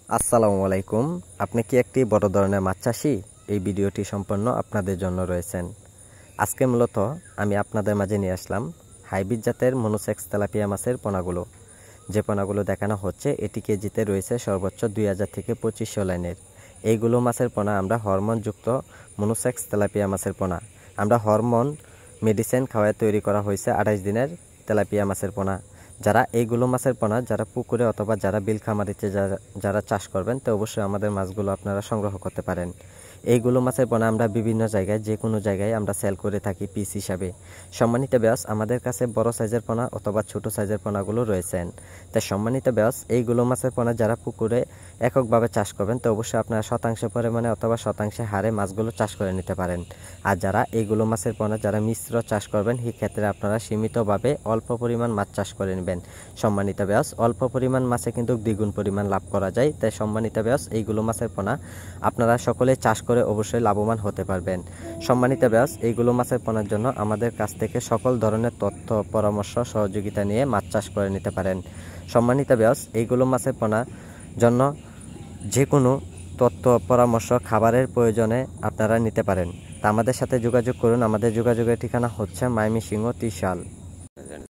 আসসালামু আলাইকুম। আপনি কি একটি বড় ধরনের মাছ চাষি? এই ভিডিওটি সম্পূর্ণ আপনাদের জন্য রয়েছেন। আজকে মূলত আমি আপনাদের মাঝে নিয়ে আসলাম হাইব্রিড জাতের মনোসেক্স তেলাপিয়া মাছের পোনাগুলো। যে পোনাগুলো দেখানো হচ্ছে এটি কেজিতে রয়েছে সর্বোচ্চ 2000 থেকে 2500 লাইনের। এইগুলো মাছের পোনা আমরা হরমোনযুক্ত মনোসেক্স তেলাপিয়া মাছের পোনা। আমরা হরমোন মেডিসিন খাওয়ায় তৈরি করা হয়েছে 28 দিনের তেলাপিয়া মাছের পোনা। যারা এইগুলো মাছের পোনা যারা পুকুরে অথবা যারা বিল খামারিতে যারা চাষ করবেন তো অবশ্যই আমাদের মাছগুলো আপনারা সংগ্রহ করতে পারেন। এইগুলো মাছের পোনা আমরা বিভিন্ন জায়গায় যে কোনো জায়গায় আমরা সেল করে থাকি পিস হিসাবে। সম্মানিত ব্যাস আমাদের কাছে বড় সাইজের পোনা অথবা ছোট সাইজের পোনাগুলো রয়েছেন। তাই সম্মানিত ব্যাস এইগুলো মাছের পোনা যারা পুকুরে এককভাবে চাষ করবেন তো অবশ্যই আপনারা শতাংশ পরিমাণে অথবা শতাংশে হারে মাছগুলো চাষ করে নিতে পারেন। আর যারা এইগুলো মাছের পোনা যারা মিশ্র চাষ করবেন সেই ক্ষেত্রে আপনারা সীমিতভাবে অল্প পরিমাণ মাছ চাষ করে নেবেন। সম্মানিত ব্যাস অল্প পরিমাণ মাছে কিন্তু দ্বিগুণ পরিমাণ লাভ করা যায়। তাই সম্মানিত ব্যাস এইগুলো মাছের পোনা আপনারা সকলে চাষ করে অবশ্যই লাভবান হতে পারবেন। সম্মানিত ব্যাস এইগুলো মাছের পোনার জন্য আমাদের কাছ থেকে সকল ধরনের তথ্য পরামর্শ সহযোগিতা নিয়ে মাছ চাষ করে নিতে পারেন। সম্মানিত ব্যাস এইগুলো মাছের পোনার জন্য যে কোনো তথ্য পরামর্শ খাবারের প্রয়োজনে আপনারা নিতে পারেন। তা আমাদের সাথে যোগাযোগ করুন। আমাদের যোগাযোগের ঠিকানা হচ্ছে ময়মনসিংহ ত্রিশাল।